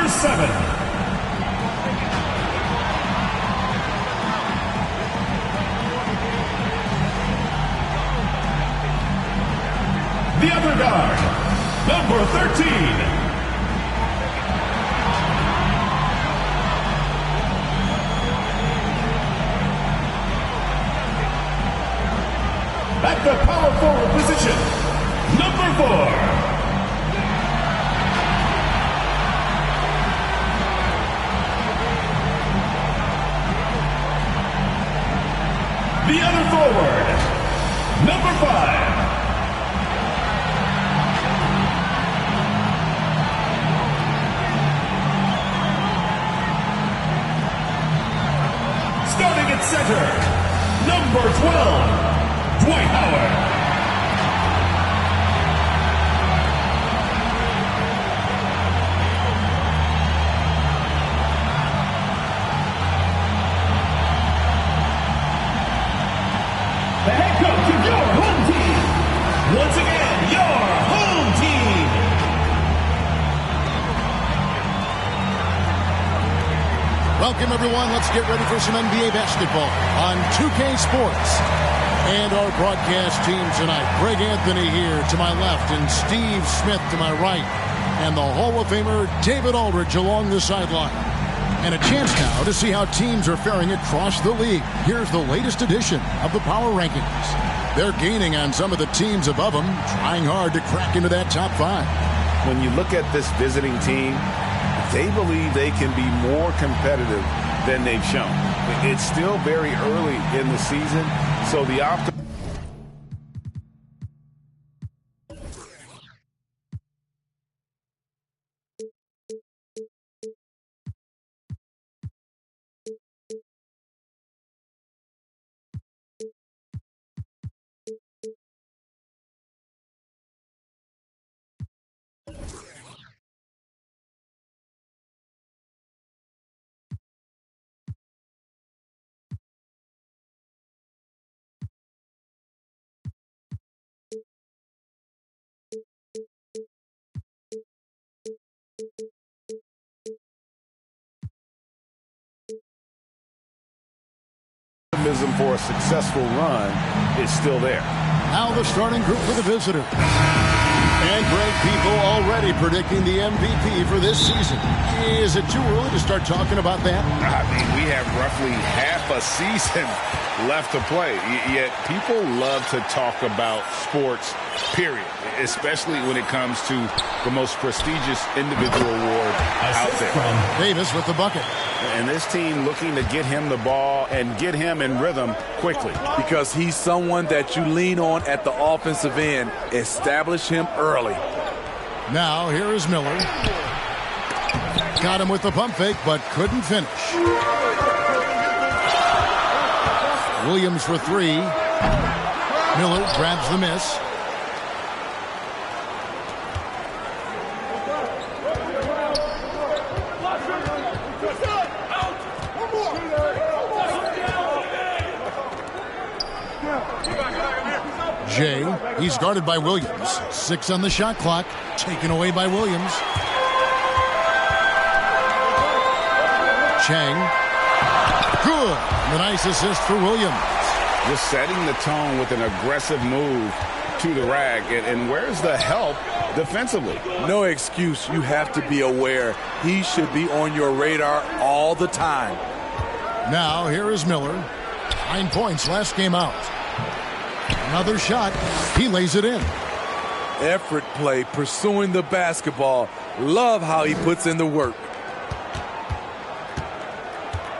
Number 7. The other guard, number 13. At the power forward position, number 4. The other forward, number 5. Starting at center, number 12. Dwight Howard. The head coach of your home team. Once again, your home team. Welcome, everyone. Let's get ready for some NBA basketball on 2K Sports. And our broadcast team tonight, Greg Anthony here to my left and Steve Smith to my right. And the Hall of Famer David Aldridge along the sideline. And a chance now to see how teams are faring across the league. Here's the latest edition of the Power Rankings. They're gaining on some of the teams above them, trying hard to crack into that top 5. When you look at this visiting team, they believe they can be more competitive than they've shown. It's still very early in the season, so the optimism. For a successful run is still there. Now the starting group for the visitors. And Greg, people already predicting the MVP for this season. Is it too early to start talking about that? I mean, we have roughly half a season left to play. Yet people love to talk about sports, period. Especially when it comes to the most prestigious individual award out there. Davis with the bucket. And this team looking to get him the ball and get him in rhythm quickly. Because he's someone that you lean on at the offensive end. Establish him early. Now here is Miller. Got him with the pump fake, but couldn't finish. Williams for 3. Miller grabs the miss. Jay, he's guarded by Williams. 6 on the shot clock, taken away by Williams. Chang. Good. A nice assist for Williams. Just setting the tone with an aggressive move to the rack. And where's the help defensively? No excuse. You have to be aware. He should be on your radar all the time. Now here is Miller. 9 points last game out. Another shot. He lays it in. Effort play, pursuing the basketball. Love how he puts in the work.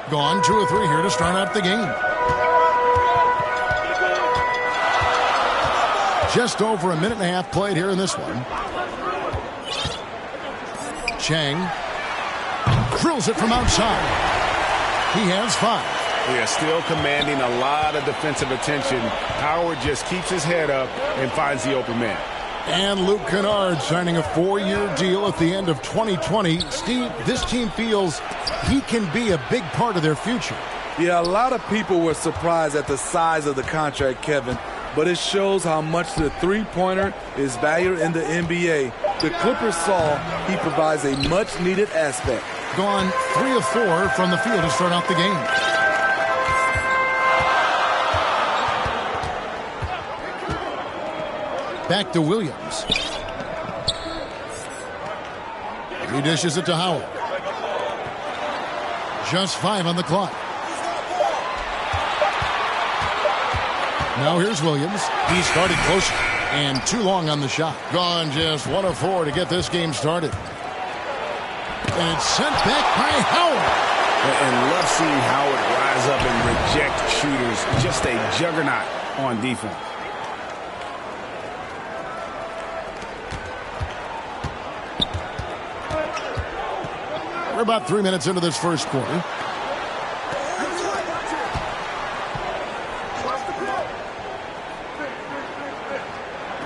Gone 2 or 3 here to start out the game. Just over a minute and a half played here in this one. Chang drills it from outside. He has 5. They are still commanding a lot of defensive attention. Howard just keeps his head up and finds the open man. And Luke Kennard signing a 4-year deal at the end of 2020. Steve, this team feels he can be a big part of their future. Yeah, a lot of people were surprised at the size of the contract, Kevin. But it shows how much the three-pointer is valued in the NBA. the Clippers saw he provides a much-needed aspect. Gone 3 of 4 from the field to start out the game. Back to Williams. He dishes it to Howard. Just 5 on the clock. Now here's Williams. He started closer and too long on the shot. Gone just 1 of 4 to get this game started. And it's sent back by Howard. And love seeing Howard rise up and reject shooters. Just a juggernaut on defense. We're about 3 minutes into this first quarter.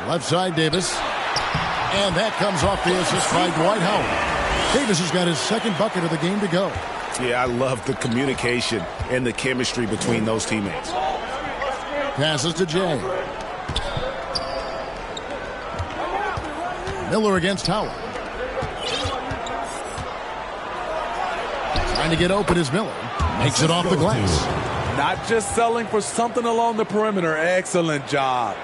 Left side, Davis. And that comes off the assist by Dwight Howard. Davis has got his second bucket of the game to go. Yeah, I love the communication and the chemistry between those teammates. Passes to Jay. Miller against Howard. Trying to get open is Miller. Makes it off the glass. Not just selling for something along the perimeter. Excellent job.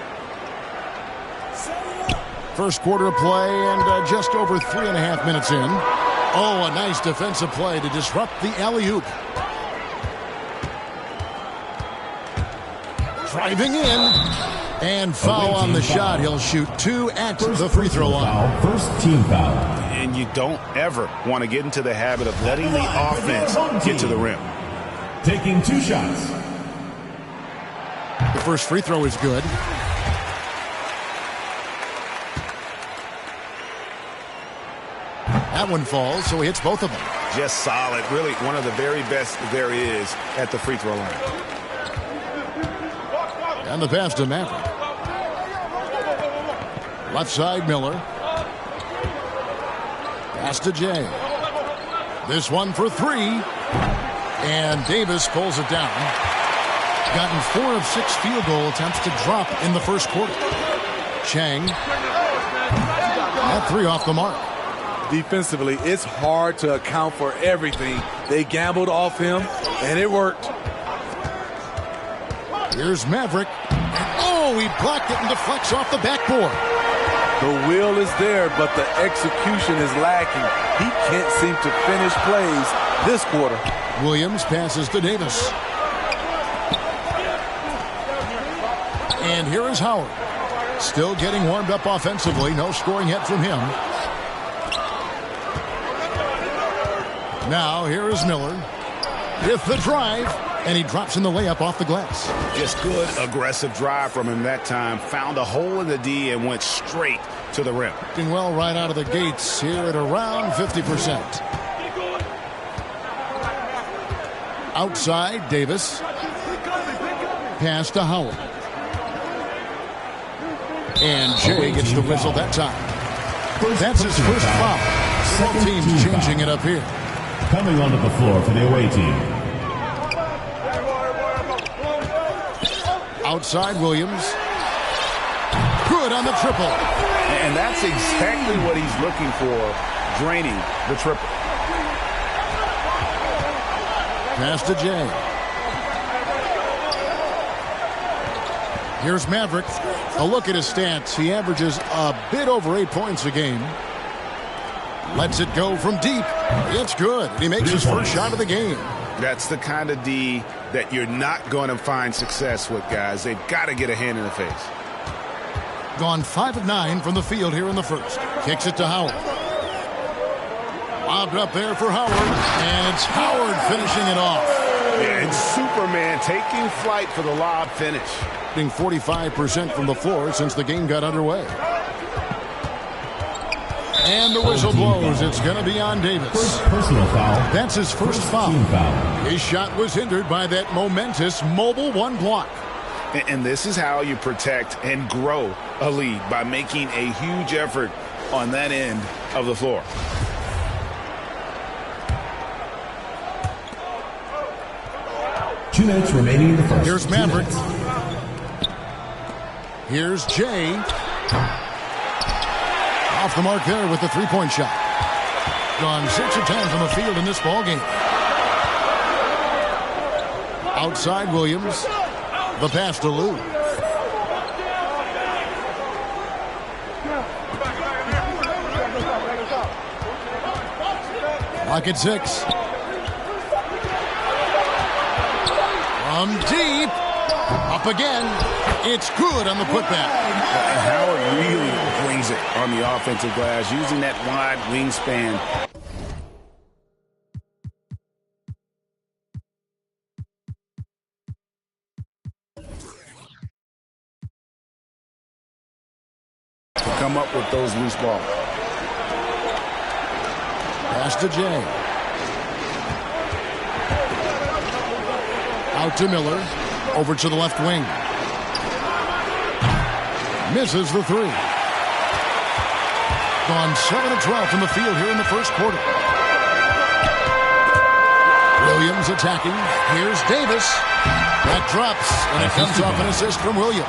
First quarter of play and just over 3.5 minutes in. Oh, a nice defensive play to disrupt the alley-oop. Driving in. And foul on the shot. He'll shoot 2 at the free throw line. First team foul. And you don't ever want to get into the habit of letting the offense get to the rim. Taking 2 shots. The first free throw is good. That one falls, so he hits both of them. Just solid. Really one of the very best there is at the free throw line. And the pass to Maverick. Left side, Miller. Pass to Jay. This one for 3. And Davis pulls it down. Gotten 4 of 6 field goal attempts to drop in the first quarter. Chang. That 3 off the mark. Defensively, it's hard to account for everything. They gambled off him, and it worked. Here's Maverick. Oh, he blocked it and deflects off the backboard. The will is there, but the execution is lacking. He can't seem to finish plays this quarter. Williams passes to Davis. And here is Howard. Still getting warmed up offensively. No scoring yet from him. Now here is Miller with the drive, and he drops in the layup off the glass. Just good aggressive drive from him that time. Found a hole in the D and went straight to the rim. Doing well right out of the gates here at around 50%. Outside, Davis. Pass to Howard. And Jay gets the whistle that time. That's his first foul. Both teams changing it up here. Coming onto the floor for the away team. Outside, Williams. Good on the triple. And that's exactly what he's looking for, draining the triple. Pass to Jay. Here's Maverick. A look at his stats. He averages a bit over 8 points a game. Lets it go from deep. It's good. He makes his first shot of the game. That's the kind of D that you're not going to find success with, guys. They've got to get a hand in the face. Gone 5 of 9 from the field here in the first. Kicks it to Howard. Lobbed up there for Howard. And it's Howard finishing it off. Yeah, and Superman taking flight for the lob finish. Shooting 45% from the floor since the game got underway. And the whistle blows. It's going to be on Davis. First personal foul. That's his first foul. Team foul. His shot was hindered by that momentous mobile 1 block. And this is how you protect and grow a lead, by making a huge effort on that end of the floor. Two minutes remaining in the first. Here's Maverick. Here's Jay. Off the mark there with the three-point shot. Gone 6 of 10 from the field in this ball game. Outside Williams. The pass to Lou. Lock at 6. From deep. Up again. It's good on the putback. Howard really brings it on the offensive glass, using that wide wingspan. To come up with those loose balls. Pass to Jay. Out to Miller. Over to the left wing. Misses the three. Gone 7 of 12 from the field here in the first quarter. Williams attacking. Here's Davis. That drops, and it comes off an assist from Williams.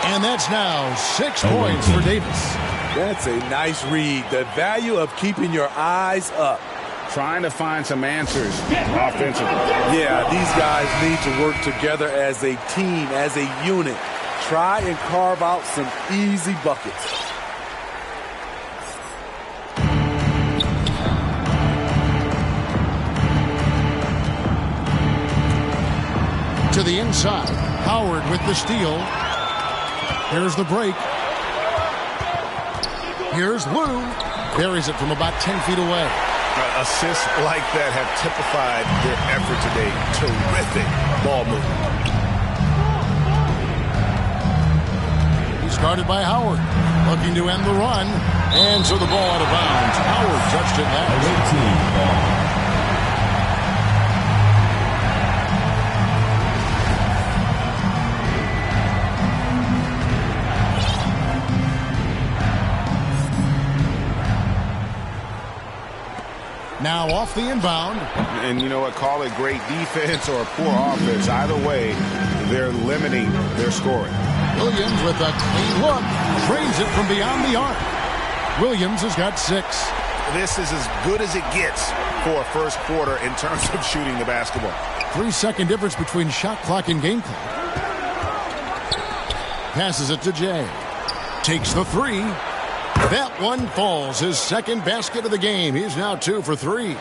And that's now 6 points for Davis. That's a nice read. The value of keeping your eyes up. Trying to find some answers offensively. Yeah, these guys need to work together as a team, as a unit. Try and carve out some easy buckets. To the inside. Howard with the steal. Here's the break. Here's Lou. Buries it from about 10 feet away. Assists like that have typified their effort today. Terrific ball movement. He's guarded by Howard. Looking to end the run. And so the ball out of bounds. Howard touched it last. Now off the inbound. And you know what? Call it great defense or poor offense. Either way, they're limiting their scoring. Williams with a clean look. Drains it from beyond the arc. Williams has got 6. This is as good as it gets for a first quarter in terms of shooting the basketball. 3-second difference between shot clock and game clock. Passes it to Jay. Takes the 3. That one falls. His second basket of the game. He's now 2 for 3.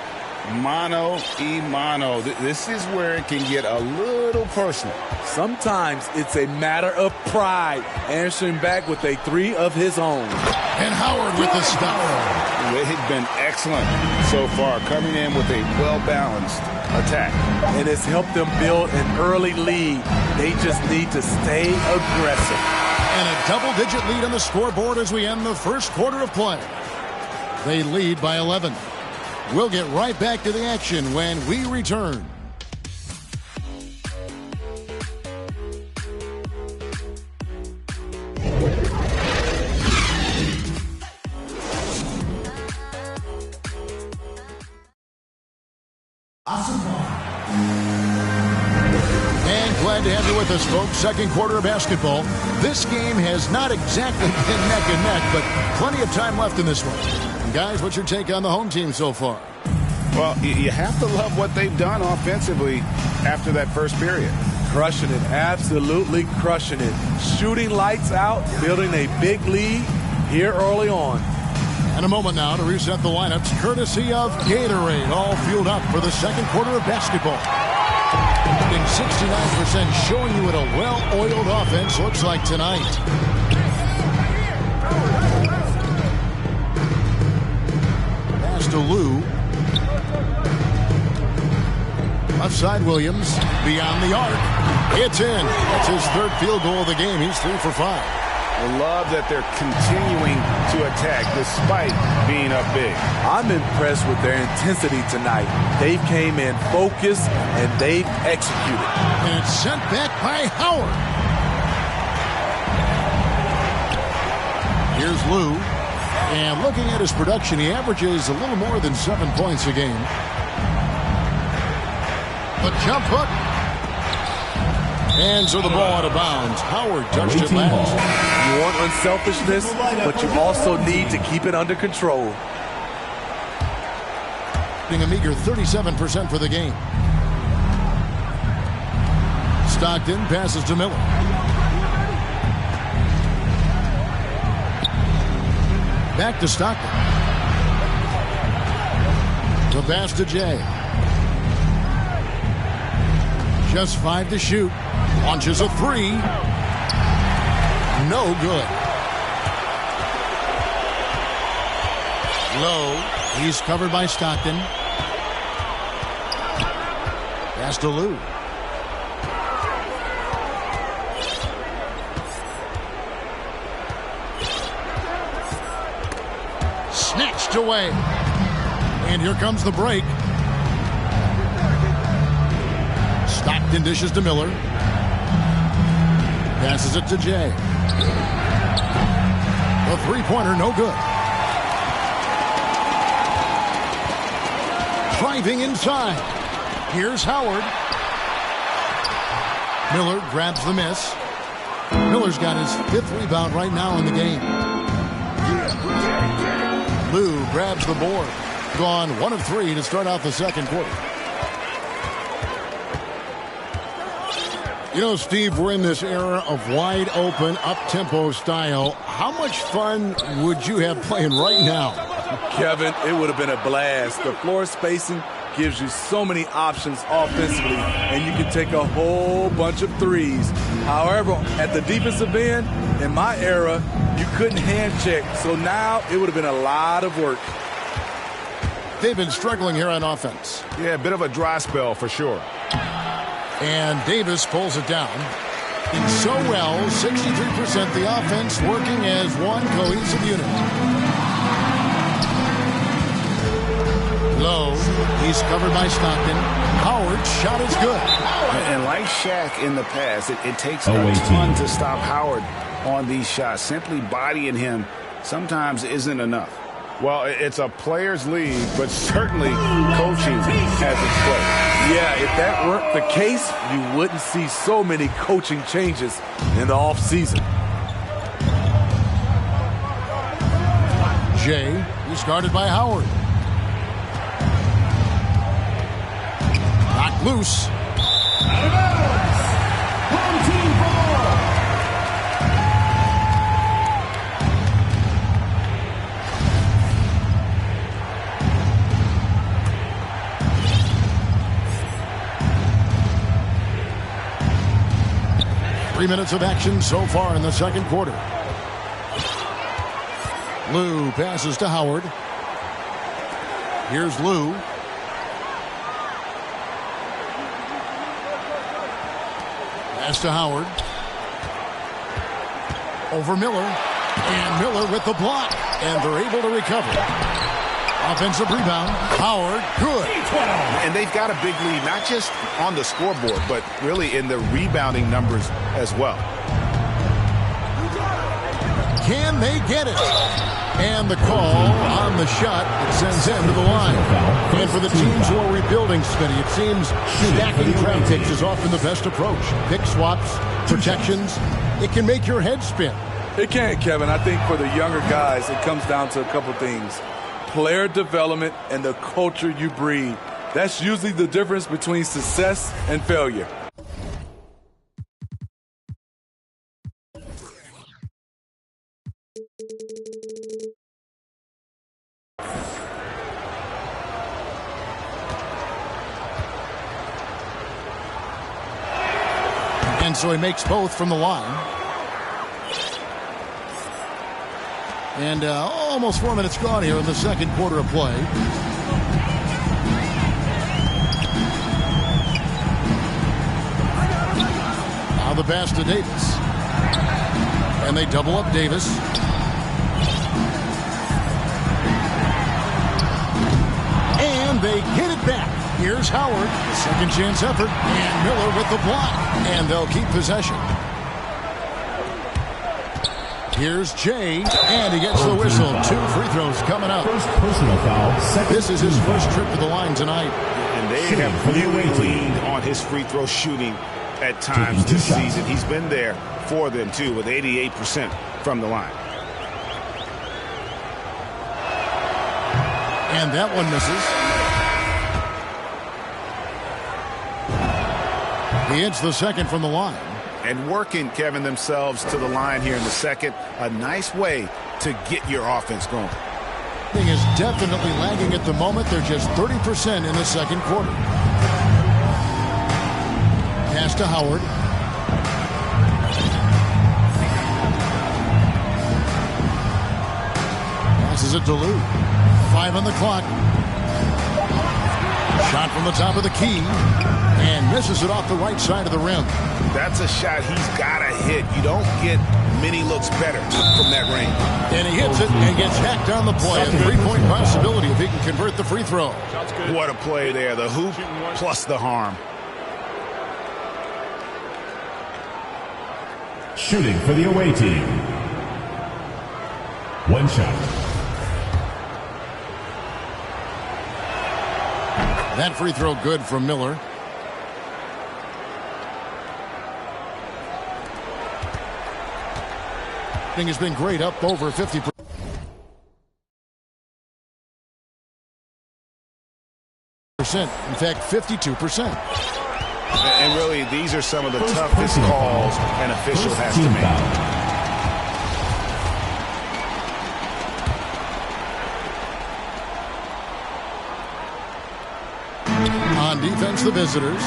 Mano y mano. This is where it can get a little personal. Sometimes it's a matter of pride. Answering back with a 3 of his own. And Howard with the stop. They've been excellent so far, coming in with a well-balanced attack. And it's helped them build an early lead. They just need to stay aggressive. And a double-digit lead on the scoreboard as we end the first quarter of play. They lead by 11. We'll get right back to the action when we return. And glad to have you with us, folks. Second quarter of basketball. This game has not exactly been neck and neck, but plenty of time left in this one. And guys, what's your take on the home team so far? Well, you have to love what they've done offensively after that first period. Crushing it, absolutely crushing it. Shooting lights out, building a big lead here early on. And a moment now to reset the lineups, courtesy of Gatorade, all fueled up for the second quarter of basketball. Getting 69%, showing you what a well-oiled offense looks like tonight. Pass to Lou. Left side Williams, beyond the arc. It's in. That's his third field goal of the game. He's 3 for 5. I love that they're continuing to attack despite being up big. I'm impressed with their intensity tonight. They came in focused and they've executed. And it's sent back by Howard. Here's Lou. And looking at his production, he averages a little more than 7 points a game. The jump hook. And so the ball out of bounds. Howard touched it last. You want unselfishness, but you also need to keep it under control. A meager 37% for the game. Stockton passes to Miller. Back to Stockton. The pass to Jay. Just 5 to shoot. Launches a 3. No good. Low. He's covered by Stockton. Pass to Lou. Snatched away. And here comes the break. Stockton dishes to Miller. Passes it to Jay. The three-pointer, no good. Driving inside. Here's Howard. Miller grabs the miss. Miller's got his 5th rebound right now in the game. Lou grabs the board. Gone 1 of 3 to start out the second quarter. You know, Steve, we're in this era of wide open, up-tempo style. How much fun would you have playing right now? Kevin, it would have been a blast. The floor spacing gives you so many options offensively, and you can take a whole bunch of threes. However, at the defensive end, in my era, you couldn't hand check. So now it would have been a lot of work. They've been struggling here on offense. Yeah, a bit of a dry spell for sure. And Davis pulls it down. Did so well, 63% the offense working as one cohesive unit. Low, he's covered by Stockton. Howard's shot is good. And like Shaq in the past, it takes a ton to stop Howard on these shots. Simply bodying him sometimes isn't enough. Well, it's a players' league, but certainly coaching has its place. Yeah, if that weren't the case, you wouldn't see so many coaching changes in the offseason. Jay, he's guarded by Howard. Knocked loose. Out of bounds. Home team ball. 3 minutes of action so far in the second quarter. Lou passes to Howard. Here's Lou. Pass to Howard. Over Miller. And Miller with the block. And they're able to recover. Offensive rebound. Howard, good. And they've got a big lead, not just on the scoreboard, but really in the rebounding numbers as well. Can they get it? And the call on the shot, it sends them to the line. And for the teams who are rebuilding, Smitty, it seems stacking draft picks is often the best approach. Pick swaps, protections, it can make your head spin. It can, Kevin. I think for the younger guys, it comes down to a couple things. Player development and the culture you breed. That's usually the difference between success and failure. And so he makes both from the line. And almost 4 minutes gone here in the second quarter of play. Now the pass to Davis. And they double up Davis. And they get it back. Here's Howard. The second chance effort. And Miller with the block. And they'll keep possession. Here's Jay, and he gets the whistle. 2 free throws coming up. First personal foul. This is his first trip to the line tonight. And they have really leaned on his free throw shooting at times this season. He's been there for them, too, with 88% from the line. And that one misses. He hits the second from the line. And working, Kevin, themselves to the line here in the second. A nice way to get your offense going. Thing is definitely lagging at the moment. They're just 30% in the second quarter. Pass to Howard. Passes it to Lou. 5 on the clock. Shot from the top of the key. And misses it off the right side of the rim. That's a shot he's got to hit. You don't get many looks better from that range. And he hits it and gets hacked on the play. A 3-point possibility if he can convert the free throw. What a play there. The hoop plus the harm. Shooting for the away team. One shot. That free throw good from Miller. Thing has been great, up over 50%. In fact, 52%. And really, these are some of the toughest calls an official has to make. On defense, the visitors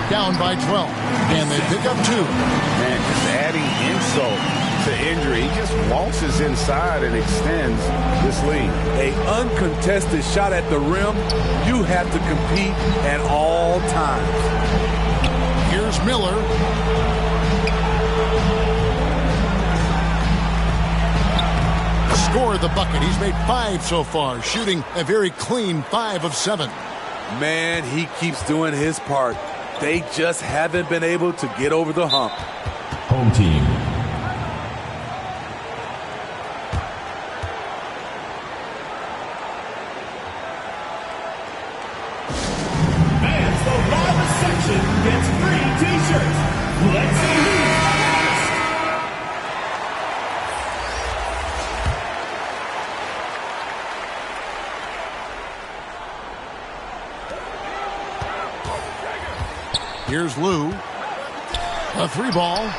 down by 12, and they pick up 2. Man, just adding insult to injury. He just waltzes inside and extends this lead. An uncontested shot at the rim, you have to compete at all times. Here's Miller. Scored the bucket. He's made 5 so far, shooting a very clean 5 of 7. Man, he keeps doing his part. They just haven't been able to get over the hump. Home team. Fans, the live section gets free t-shirts. Let's see who's next. Here's Lou. A 3 ball.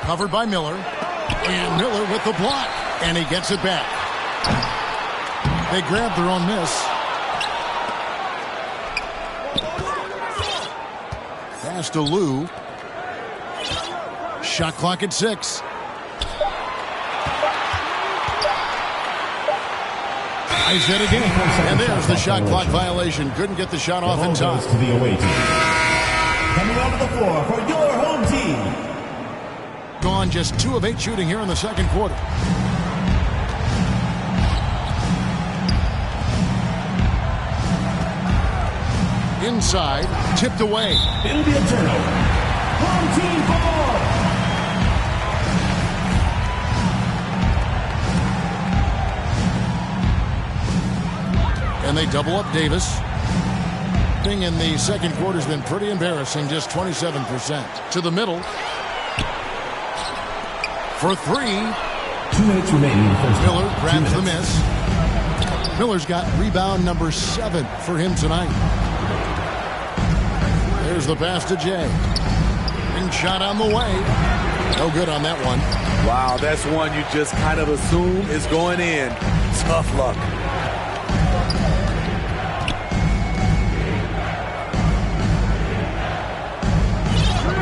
Covered by Miller. And Miller with the block. And he gets it back. They grab their own miss. Pass to Lou. Shot clock at 6. Nice hit again. And there's the shot clock violation. Couldn't get the shot off in time. To the away team. Coming onto the floor for your home team. Gone just 2 of 8 shooting here in the second quarter. Inside, tipped away. It'll be a turnover. Home team ball. And they double up Davis. Thing in the second quarter has been pretty embarrassing, just 27%. To the middle. For 3. 2 minutes remaining in the first. Miller grabs the miss. Miller's got rebound number 7 for him tonight. There's the pass to Jay. Big shot on the way. No good on that one. Wow, that's one you just kind of assume is going in. Tough luck.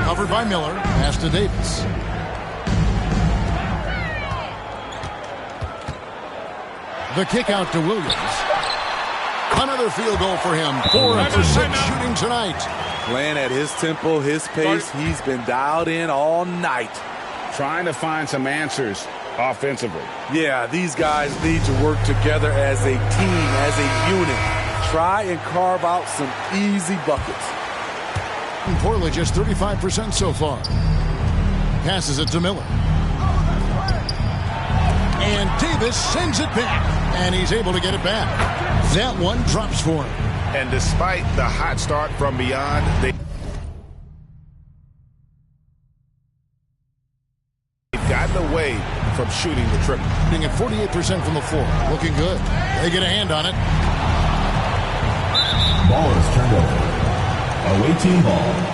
Covered by Miller. Pass to Davis. The kick out to Williams. Another field goal for him. 4 for 6 shooting tonight. Playing at his tempo, his pace. He's been dialed in all night. Trying to find some answers offensively. Yeah, these guys need to work together as a team, as a unit. Try and carve out some easy buckets. And Portland just 35% so far. Passes it to Miller. And Davis sends it back. And he's able to get it back. That one drops for him. And despite the hot start from beyond, they've gotten away from shooting the triple. Shooting at 48% from the floor. Looking good. They get a hand on it. Ball is turned over. Away team ball.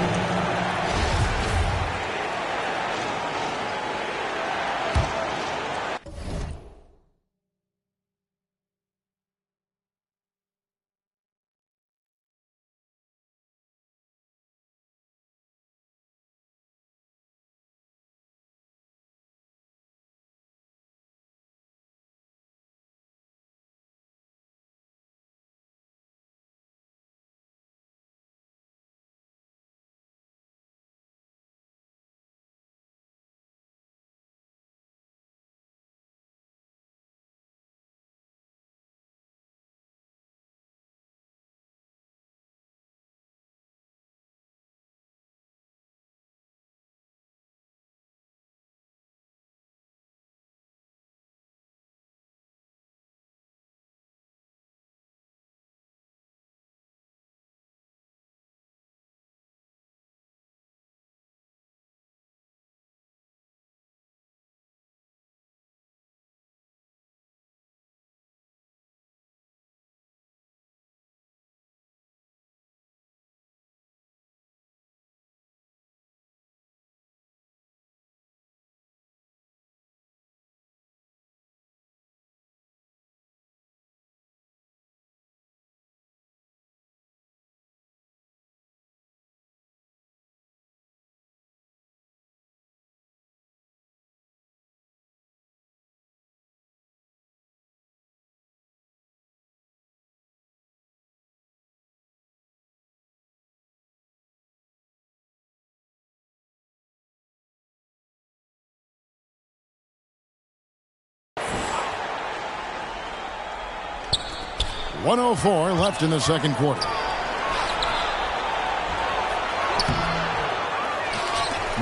.104 left in the second quarter.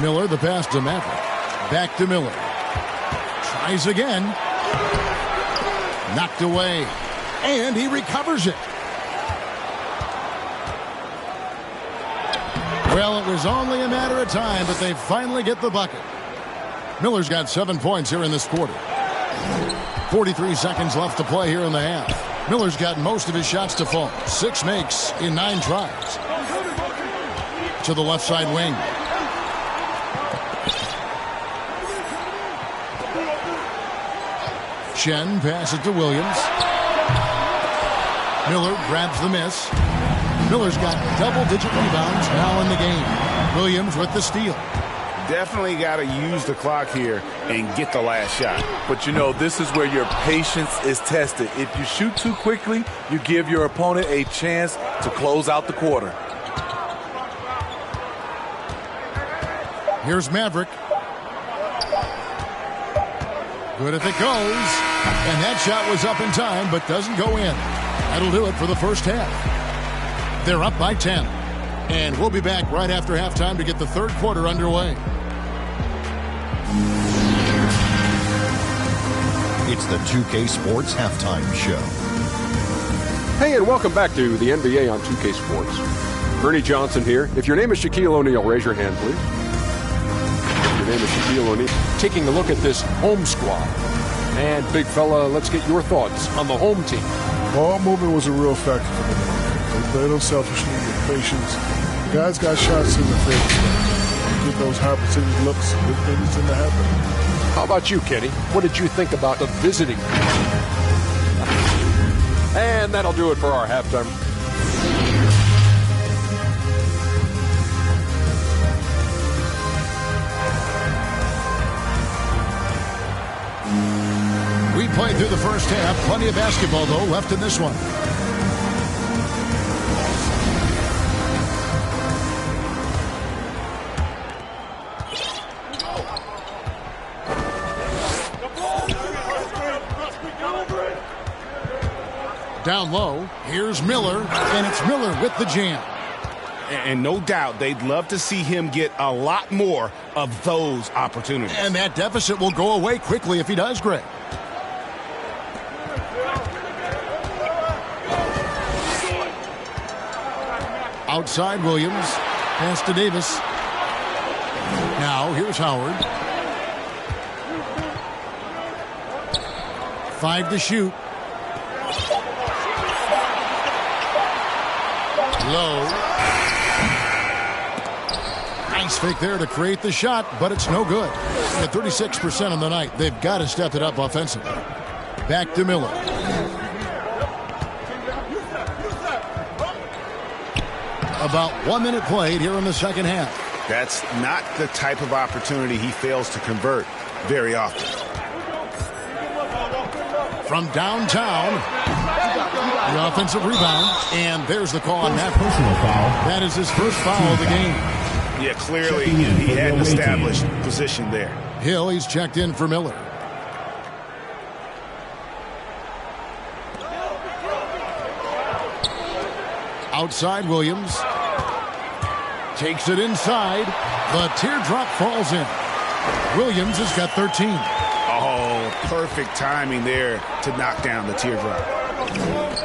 Miller, the pass to Maverick. Back to Miller. Tries again. Knocked away. And he recovers it. Well, it was only a matter of time, but they finally get the bucket. Miller's got 7 points here in this quarter. 43 seconds left to play here in the half. Miller's got most of his shots to fall. 6 makes in 9 tries. To the left side wing. Shen passes to Williams. Miller grabs the miss. Miller's got double-digit rebounds now in the game. Williams with the steal. Definitely got to use the clock here and get the last shot. But, you know, this is where your patience is tested. If you shoot too quickly, you give your opponent a chance to close out the quarter. Here's Maverick. Good if it goes. And that shot was up in time, but doesn't go in. That'll do it for the first half. They're up by 10. And we'll be back right after halftime to get the third quarter underway. It's the 2K Sports Halftime Show. Hey, and welcome back to the NBA on 2K Sports. Bernie Johnson here. If your name is Shaquille O'Neal, raise your hand, please. If your name is Shaquille O'Neal. Taking a look at this home squad. And, big fella, let's get your thoughts on the home team. Ball movement was a real factor for them. They played unselfishly with patience. The guys got shots in the face. Get those high percentage looks. Good things tend to happen. How about you, Kenny? What did you think about the visiting? And that'll do it for our halftime. We played through the first half. Plenty of basketball, though, left in this one. Down low, here's Miller, and it's Miller with the jam. And no doubt they'd love to see him get a lot more of those opportunities. And that deficit will go away quickly if he does, Greg. Outside Williams. Pass to Davis. Now here's Howard. 5 to shoot. Low. Nice fake there to create the shot, but it's no good. At 36% on the night, they've got to step it up offensively. Back to Miller. About 1 minute played here in the second half. That's not the type of opportunity he fails to convert very often. From downtown, the offensive rebound, and there's the call on that personal foul. That is his first foul of the game. Yeah, clearly he had an established position there. Hill, he's checked in for Miller. Outside Williams. Takes it inside. The teardrop falls in. Williams has got 13. Oh, perfect timing there to knock down the teardrop.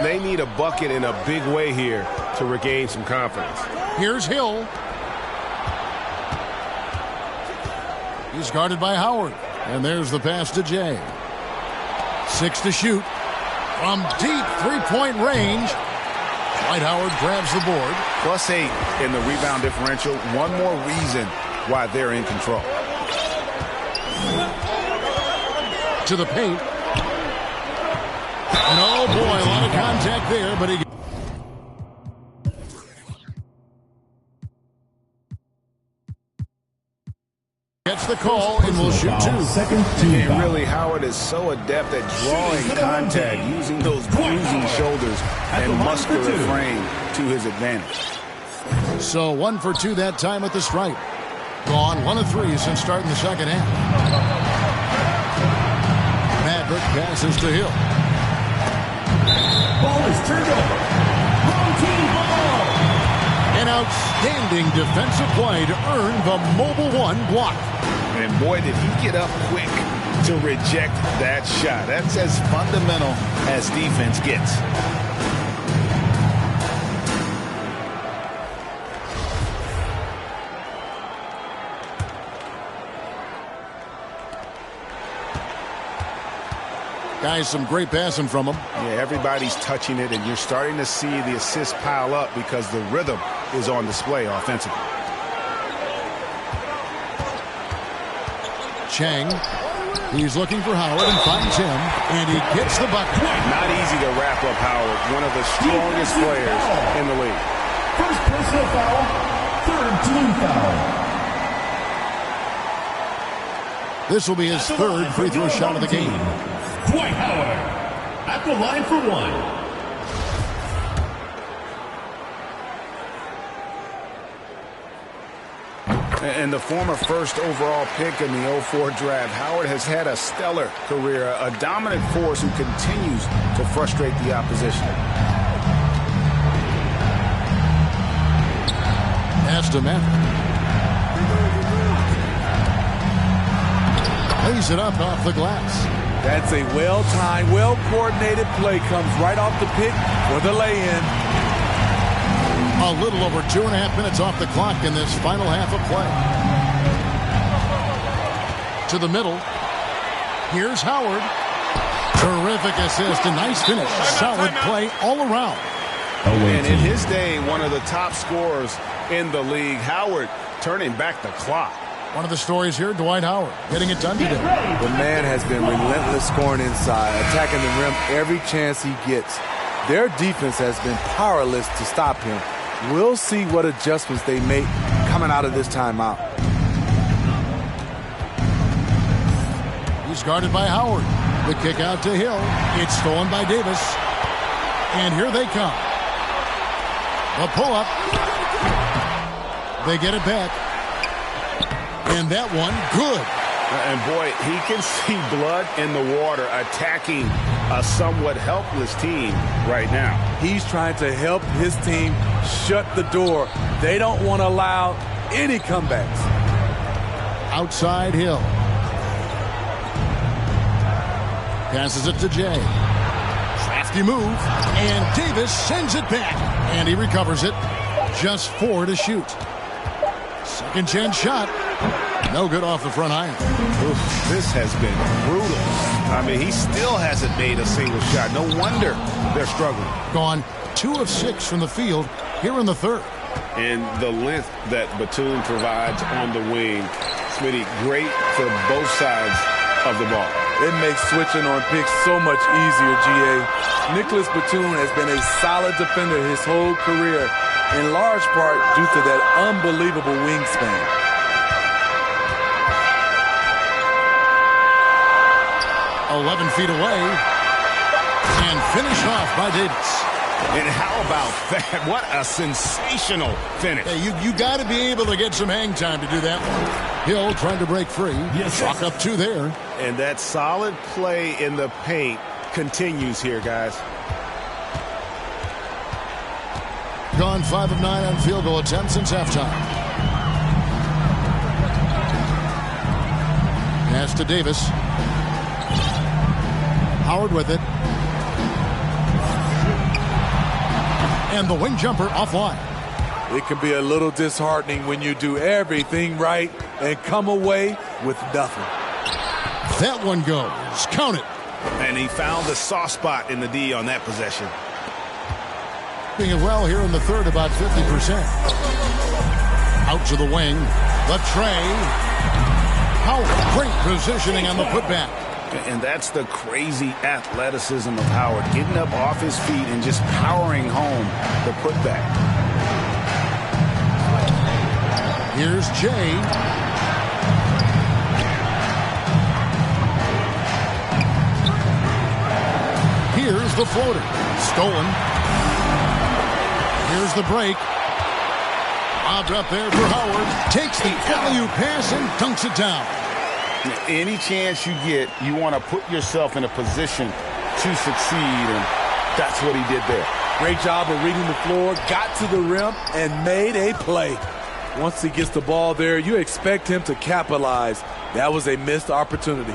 They need a bucket in a big way here to regain some confidence. Here's Hill. He's guarded by Howard. And there's the pass to Jay. 6 to shoot. From deep three-point range. Dwight Howard grabs the board. +8 in the rebound differential. One more reason why they're in control. To the paint. And oh boy, a lot of contact there, but he gets the call and will shoot 2. And really, Howard is so adept at drawing contact, using those bruising shoulders and muscular frame to his advantage. So 1 for 2 that time at the stripe. Gone 1 of 3 since starting the second half. Maverick passes to Hill. Ball is turned over. Wrong team ball. An outstanding defensive play to earn the Mobile 1 block. And boy, did he get up quick to reject that shot. That's as fundamental as defense gets. Guys, some great passing from him. Yeah, everybody's touching it, and you're starting to see the assists pile up because the rhythm is on display offensively. Chang, he's looking for Howard and finds him, and he gets the bucket. Not easy to wrap up Howard, one of the strongest players in the league. First personal foul, third team foul. This will be his third free throw shot of the game. Dwight Howard at the line for 1. And the former first overall pick in the 04 draft, Howard has had a stellar career, a dominant force who continues to frustrate the opposition. Pass to Maverick. Lays it up off the glass. That's a well-timed, well-coordinated play. Comes right off the pick for the lay-in. A little over 2.5 minutes off the clock in this final half of play. To the middle. Here's Howard. Terrific assist and nice finish. Solid play all around. And in his day, one of the top scorers in the league, Howard turning back the clock. One of the stories here, Dwight Howard getting it done today. The man has been relentless scoring inside, attacking the rim every chance he gets. Their defense has been powerless to stop him. We'll see what adjustments they make coming out of this timeout. He's guarded by Howard. The kick out to Hill. It's stolen by Davis. And here they come. The pull-up. They get it back. And that one, good. And boy, he can see blood in the water attacking a somewhat helpless team right now. He's trying to help his team shut the door. They don't want to allow any comebacks. Outside Hill. Passes it to Jay. Crafty move. And Davis sends it back. And he recovers it. Just 4 to shoot. Second chance shot. No good off the front iron. Oof, this has been brutal. I mean, he still hasn't made a single shot. No wonder they're struggling. Gone 2 of 6 from the field here in the third. And the length that Batum provides on the wing, Smitty, great for both sides of the ball. It makes switching on picks so much easier, GA. Nicholas Batum has been a solid defender his whole career, in large part due to that unbelievable wingspan. "11 feet away, and finished off by Davis." And how about that? What a sensational finish. Hey, you got to be able to get some hang time to do that one. Hill trying to break free. Chalk up 2 there. And that solid play in the paint continues here, guys. Gone 5 of 9 on field goal attempts since halftime. Pass to Davis. Howard with it. And the wing jumper offline. It can be a little disheartening when you do everything right and come away with nothing. That one goes. Count it. And he found the soft spot in the D on that possession. Doing it well here in the third, about 50%. Out to the wing. The tray. Howard, great positioning on the putback. And that's the crazy athleticism of Howard, getting up off his feet and just powering home the putback. Here's Jay. Here's the floater. Stolen. Here's the break. Lobbed up there for Howard. Takes the alley-oop pass and dunks it down. Any chance you get, you want to put yourself in a position to succeed, and that's what he did there. Great job of reading the floor, got to the rim, and made a play. Once he gets the ball there, you expect him to capitalize. That was a missed opportunity.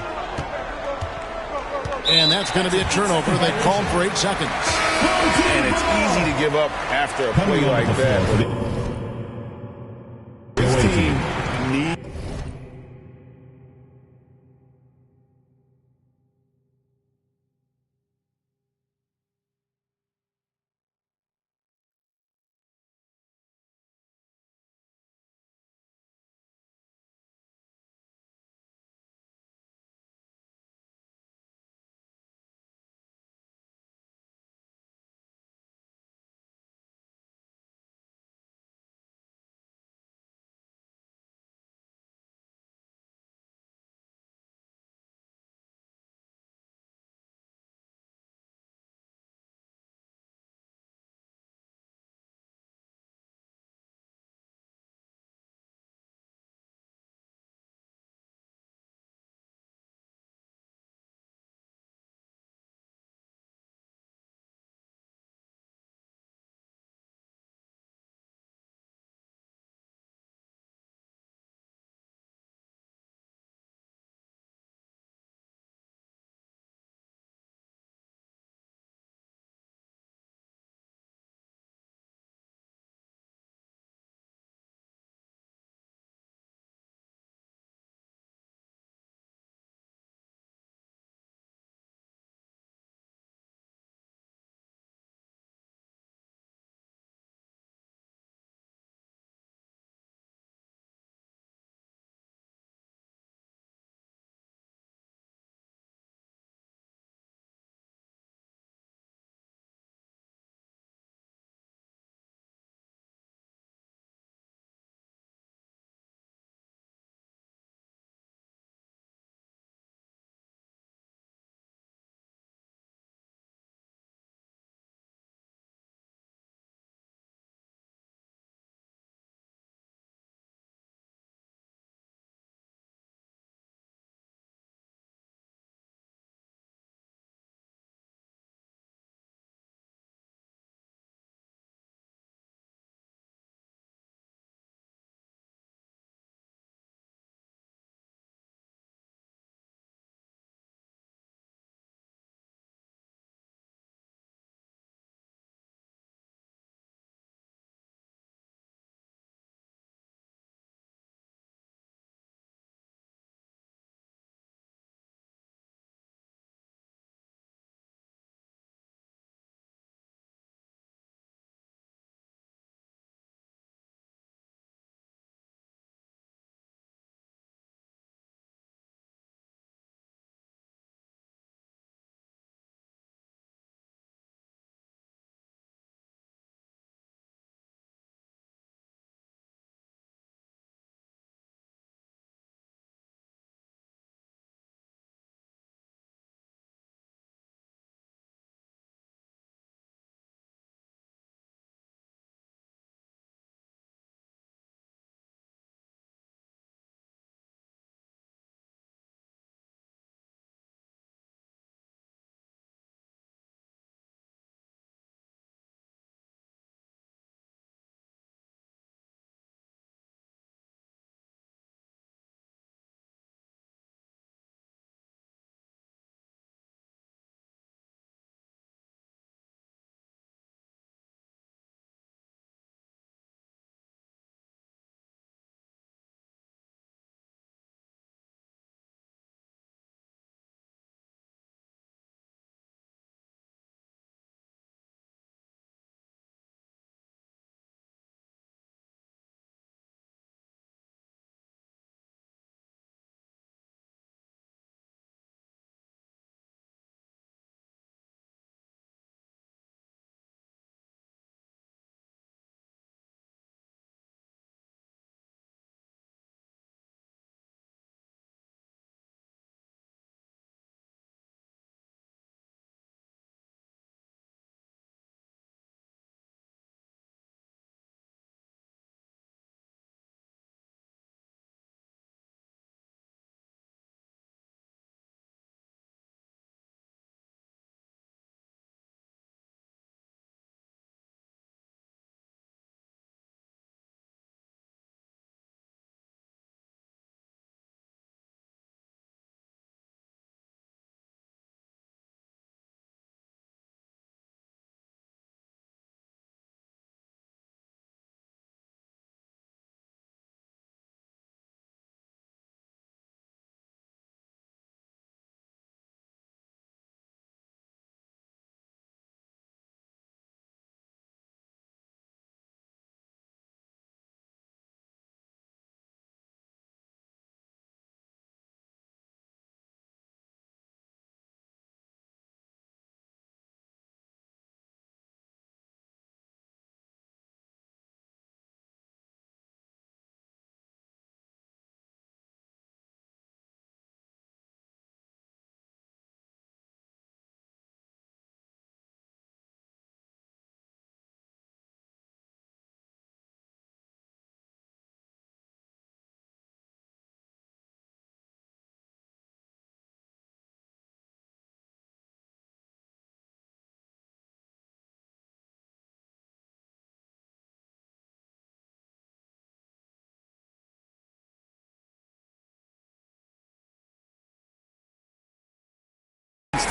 And that's going to be a turnover. They called for 8 seconds. And it's easy to give up after a play like that. This team needs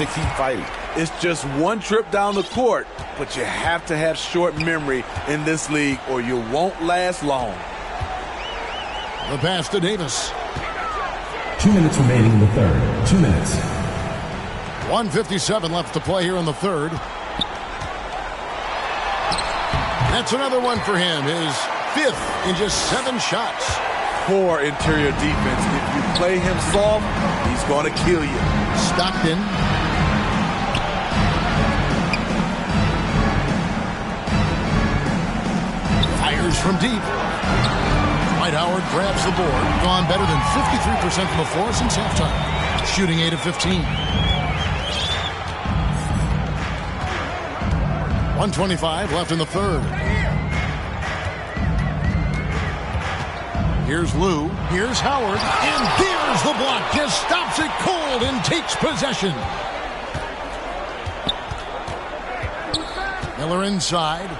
to keep fighting. It's just one trip down the court, but you have to have short memory in this league or you won't last long. The pass to Davis. 2 minutes remaining in the third. 2 minutes. 1:57 left to play here in the third. That's another one for him. His 5th in just 7 shots. Poor interior defense. If you play him soft, he's going to kill you. Stockton. Fires from deep. Dwight Howard grabs the board. Gone better than 53% from the floor since halftime. Shooting 8 of 15. 1:25 left in the third. Here's Lou. Here's Howard. And there's the block. Just stops it cold and takes possession. Miller inside.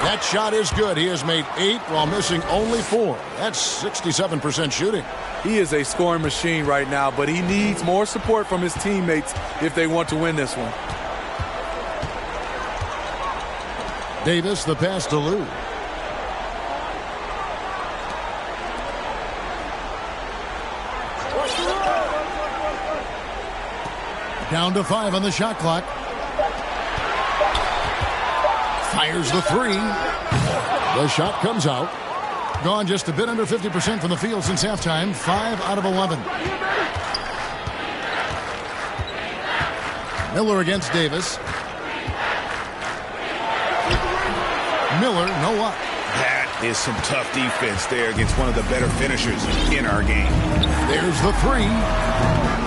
That shot is good. He has made 8 while missing only 4. That's 67% shooting. He is a scoring machine right now, but he needs more support from his teammates if they want to win this one. Davis, the pass to Lou. Down to 5 on the shot clock. Fires the 3. The shot comes out. Gone just a bit under 50% from the field since halftime. 5 out of 11. Miller against Davis. Miller, no luck. That is some tough defense there against one of the better finishers in our game. There's the 3.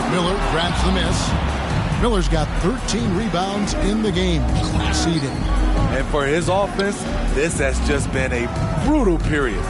Miller grabs the miss. Miller's got 13 rebounds in the game. Conceding. And for his offense, this has just been a brutal period.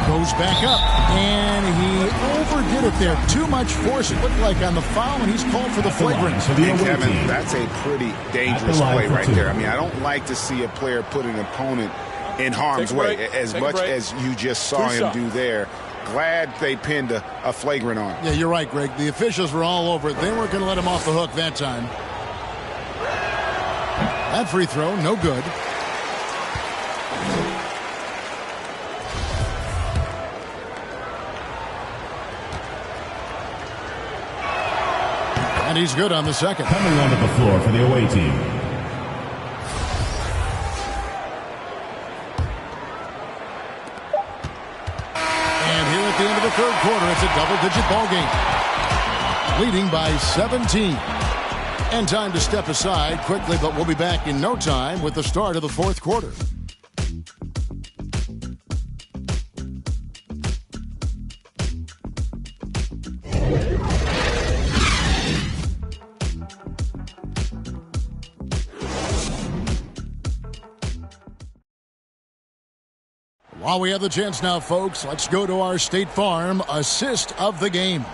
Goes back up, and he overdid it there. Too much force, it looked like, on the foul, and he's called for the flagrant. Hey, Kevin, that's a pretty dangerous play right there. I mean, I don't like to see a player put an opponent in harm's way as much as you just saw him do there. Glad they pinned a flagrant on him. Yeah, you're right, Greg. The officials were all over it. They weren't going to let him off the hook that time. That free throw, no good. And he's good on the second. Coming onto the floor for the away team. And here at the end of the third quarter, it's a double-digit ball game. Leading by 17. And time to step aside quickly, but we'll be back in no time with the start of the fourth quarter. While we have the chance now, folks, let's go to our State Farm assist of the game.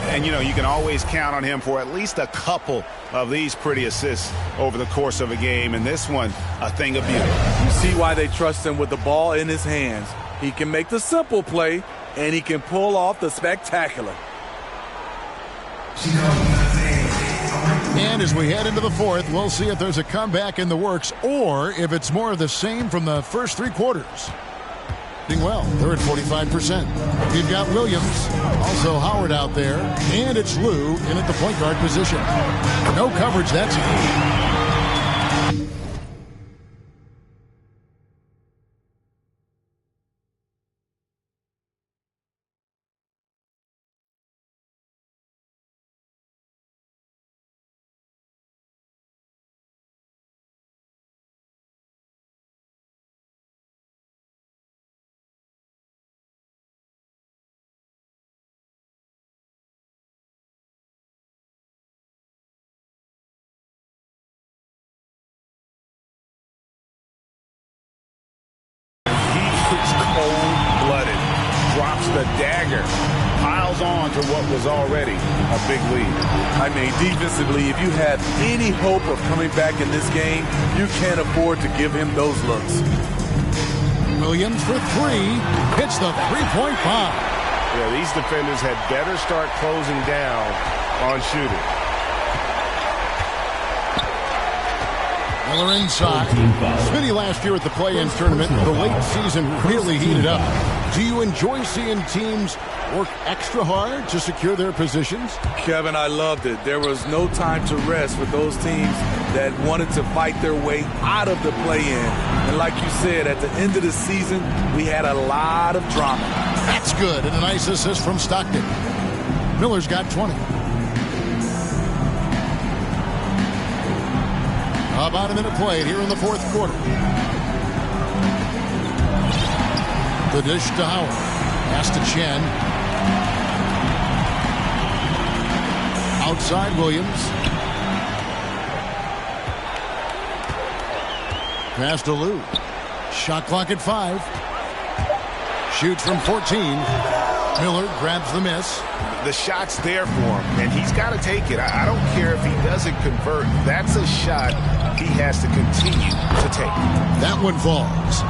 And, you know, you can always count on him for at least a couple of these pretty assists over the course of a game. And this one, a thing of beauty. You see why they trust him with the ball in his hands. He can make the simple play, and he can pull off the spectacular. And as we head into the fourth, we'll see if there's a comeback in the works or if it's more of the same from the first 3 quarters. Well, they're at 45%. We've got Williams, also Howard out there, and it's Lou in at the point guard position. No coverage, that's it. Cold-blooded, drops the dagger, piles on to what was already a big lead. I mean, defensively, if you have any hope of coming back in this game, you can't afford to give him those looks. Williams for 3, hits the three-point bomb. Yeah, these defenders had better start closing down on shooting. Miller inside. Smitty last year at the play-in tournament, the late season really heated up. Do you enjoy seeing teams work extra hard to secure their positions? Kevin, I loved it. There was no time to rest with those teams that wanted to fight their way out of the play-in. And like you said, at the end of the season, we had a lot of drama. That's good, and a nice assist from Stockton. Miller's got 20. About a minute played here in the fourth quarter. The dish to Howard. Pass to Chen. Outside Williams. Pass to Lou. Shot clock at 5. Shoots from 14. Miller grabs the miss. The shot's there for him, and he's got to take it. I don't care if he doesn't convert. That's a shot he has to continue to take. That one falls.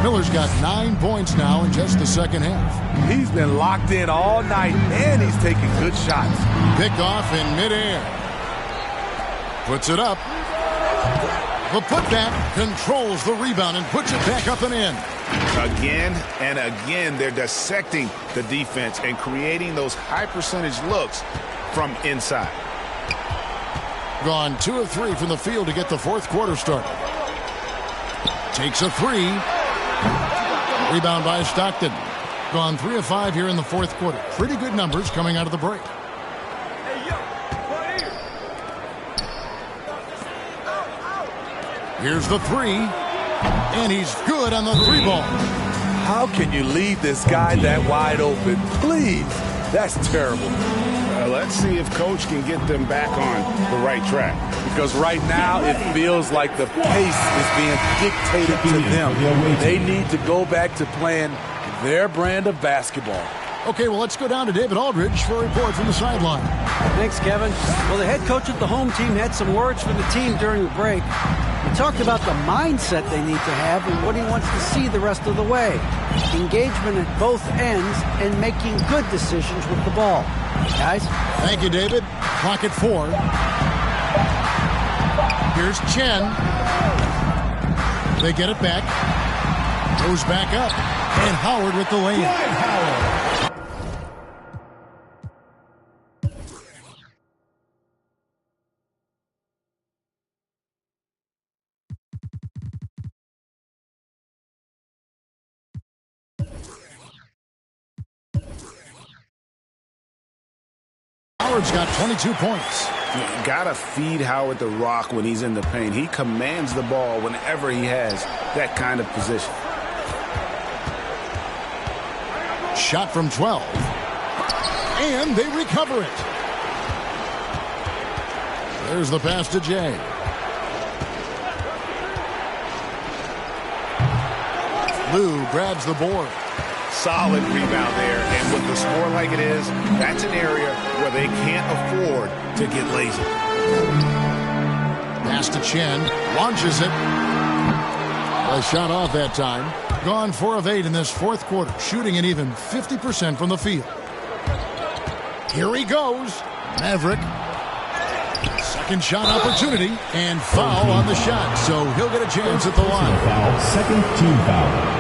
Miller's got 9 points now in just the second half. He's been locked in all night, and he's taking good shots. Pick off in midair. Puts it up. The putback controls the rebound and puts it back up and in. Again and again, they're dissecting the defense and creating those high percentage looks from inside. Gone 2 of 3 from the field to get the fourth quarter started. Takes a 3. Rebound by Stockton. Gone 3 of 5 here in the fourth quarter. Pretty good numbers coming out of the break. Here's the 3. And he's good on the 3 ball. How can you leave this guy that wide open? Please. That's terrible. Let's see if Coach can get them back on the right track. Because right now it feels like the pace is being dictated to them. They need to go back to playing their brand of basketball. Okay, well, let's go down to David Aldridge for a report from the sideline. Thanks, Kevin. Well, the head coach of the home team had some words for the team during the break. He talked about the mindset they need to have and what he wants to see the rest of the way. Engagement at both ends and making good decisions with the ball. Guys? Thank you, David. Clock at 4. Here's Chen. They get it back. Goes back up. And Howard with the lay-in. Howard's got 22 points. You gotta feed Howard the rock when he's in the paint. He commands the ball whenever he has that kind of position. Shot from 12. And they recover it. There's the pass to Jay. Lou grabs the board. Solid rebound there, and with the score like it is, that's an area where they can't afford to get lazy. Pass to Chen, launches it. A shot off that time. Gone 4 of 8 in this fourth quarter, shooting an even 50% from the field. Here he goes, Maverick. Second shot opportunity, and foul on the shot, so he'll get a chance at the line. Foul, second team foul.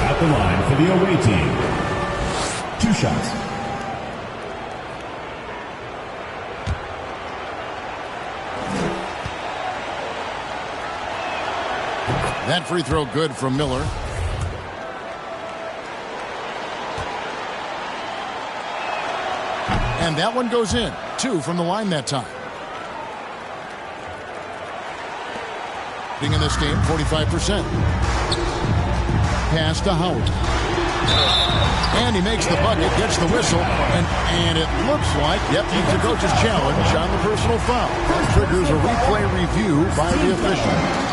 At the line for the away team. 2 shots. That free throw good from Miller. And that one goes in. 2 from the line that time. Being in this game, 45%. Pass to Howard. And he makes the bucket, gets the whistle, and it looks like, yep, he's the coach's challenge on the personal foul. That triggers a replay review by the official.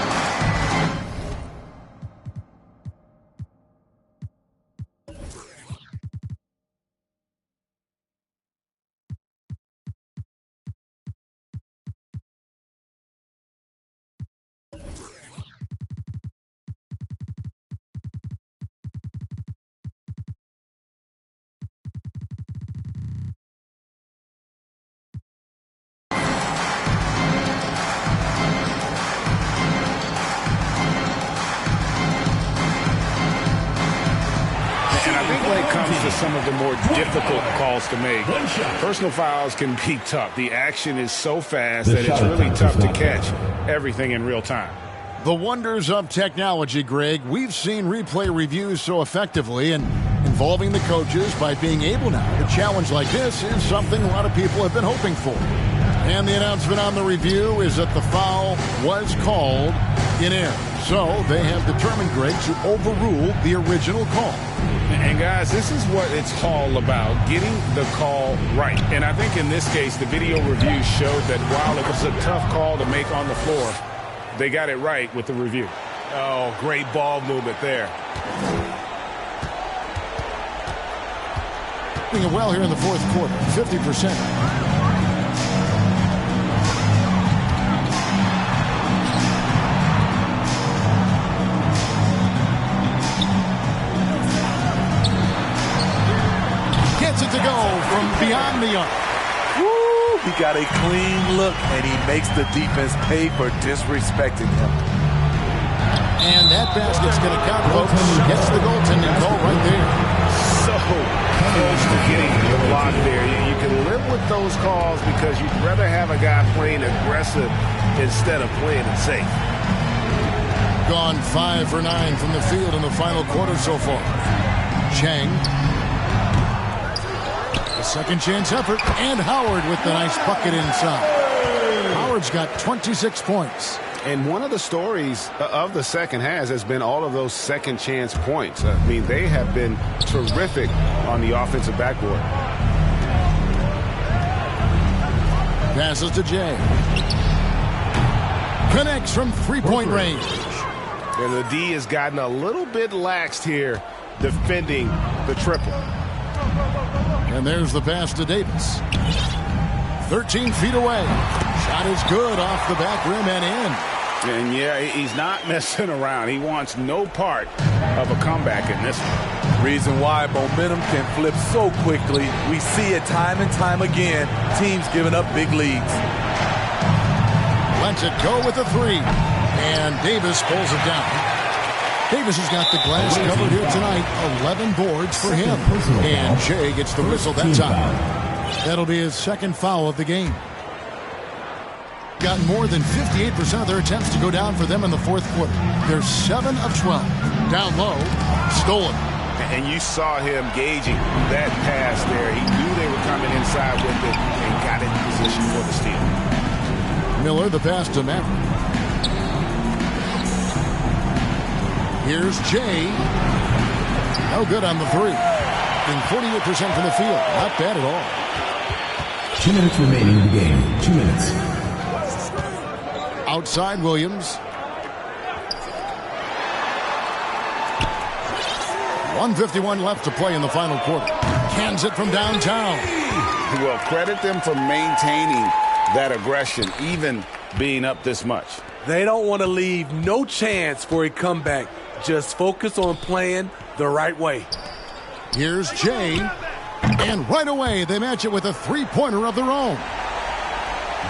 some of the more difficult calls to make. Personal fouls can be tough. The action is so fast that it's really tough to catch everything in real time. The wonders of technology, Greg. We've seen replay reviews so effectively, and involving the coaches by being able now to challenge like this is something a lot of people have been hoping for. And the announcement on the review is that the foul was called in error. So they have determined, Greg, to overrule the original call. And guys, this is what it's all about, getting the call right. And I think in this case, the video review showed that while it was a tough call to make on the floor, they got it right with the review. Oh, great ball movement there. Doing well here in the fourth quarter, 50%. Gets it to go from beyond the arc. Woo! He got a clean look, and he makes the defense pay for disrespecting him. And that basket's going to count, folks. Gets the goaltending call right there. So close to getting the block there. You can live with those calls because you'd rather have a guy playing aggressive instead of playing it safe. Gone 5 for 9 from the field in the final quarter so far. Chang. A second chance effort, and Howard with the nice bucket inside. Howard's got 26 points. And one of the stories of the second half has been all of those second chance points. I mean, they have been terrific on the offensive backboard. Passes to Jay. Connects from three-point range. And the D has gotten a little bit laxed here defending the triple. And there's the pass to Davis. 13 feet away. Shot is good off the back rim and in. And yeah, he's not messing around. He wants no part of a comeback in this one. Reason why momentum can flip so quickly. We see it time and time again. Teams giving up big leads. Lets it go with a three. And Davis pulls it down. Davis has got the glass covered here tonight. 11 boards for him. And Jay gets the whistle that time. That'll be his second foul of the game. Got more than 58% of their attempts to go down for them in the fourth quarter. They're 7 of 12. Down low, stolen. And you saw him gauging that pass there. He knew they were coming inside with it and got in position for the steal. Miller, the pass to Maverick. Here's Jay. No good on the three. In 48% from the field. Not bad at all. 2 minutes remaining in the game. 2 minutes. Outside Williams. 1:51 left to play in the final quarter. Cans it from downtown. Well, credit them for maintaining that aggression, even being up this much. They don't want to leave no chance for a comeback. Just focus on playing the right way. Here's Jay. And right away, they match it with a three-pointer of their own.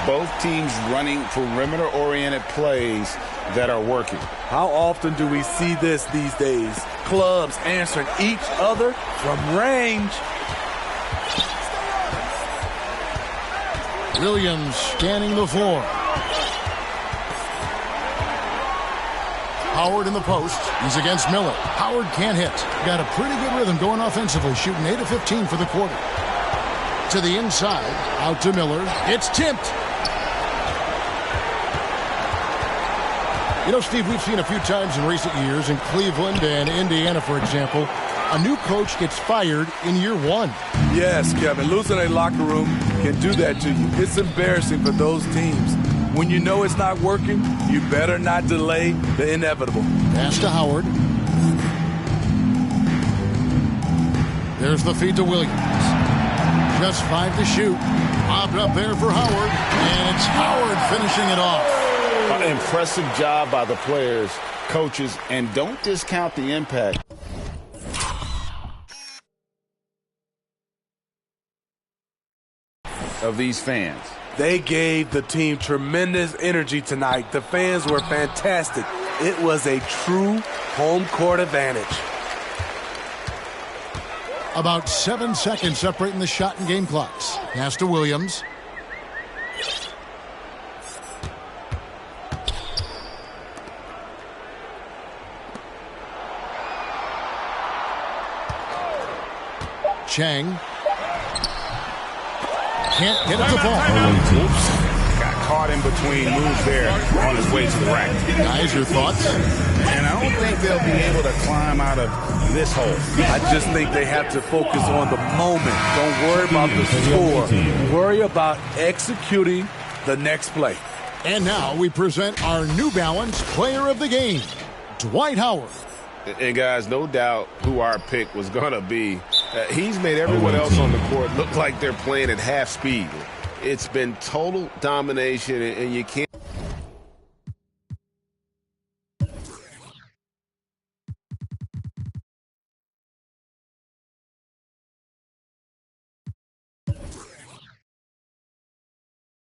Both teams running perimeter-oriented plays that are working. How often do we see this these days? Clubs answering each other from range. Williams scanning the floor. Howard in the post. He's against Miller. Howard can't hit. Got a pretty good rhythm going offensively, shooting 8 of 15 for the quarter. To the inside, out to Miller. It's tipped. You know, Steve, we've seen a few times in recent years in Cleveland and Indiana, for example, a new coach gets fired in year one. Yes, Kevin, losing a locker room can do that to you. It's embarrassing for those teams. When you know it's not working, you better not delay the inevitable. Pass to Howard. There's the feed to Williams. Just 5 to shoot. Bobbed up there for Howard, and it's Howard finishing it off. Impressive job by the players, coaches, and don't discount the impact of these fans. They gave the team tremendous energy tonight. The fans were fantastic. It was a true home court advantage. About 7 seconds separating the shot and game clocks. Pass to Williams. Chang. Can't get it to fall. Oops. Got caught in between moves there on his way to the rack. Guys, your thoughts? And I don't think they'll be able to climb out of this hole. I just think they have to focus on the moment. Don't worry about the score. Worry about executing the next play. And now we present our New Balance Player of the Game, Dwight Howard. And guys, no doubt who our pick was going to be. He's made everyone else on the court look like they're playing at half speed. It's been total domination, and you can't.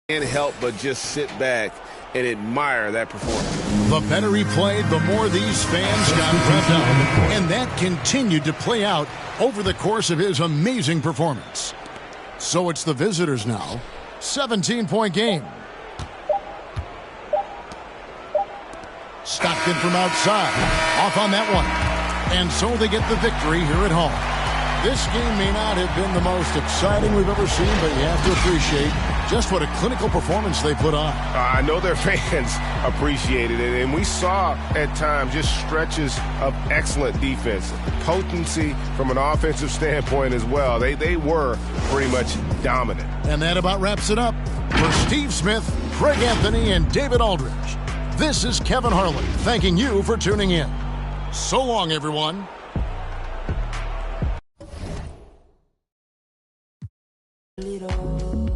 Can't help but just sit back and admire that performance. The better he played, the more these fans got revved up. And that continued to play out over the course of his amazing performance. So it's the visitors now. 17-point game. Stockton from outside. Off on that one. And so they get the victory here at home. This game may not have been the most exciting we've ever seen, but you have to appreciate just what a clinical performance they put on. I know their fans appreciated it, and we saw at times just stretches of excellent defense. Potency from an offensive standpoint as well. They were pretty much dominant. And that about wraps it up. For Steve Smith, Craig Anthony, and David Aldridge, this is Kevin Harlan thanking you for tuning in. So long, everyone. Little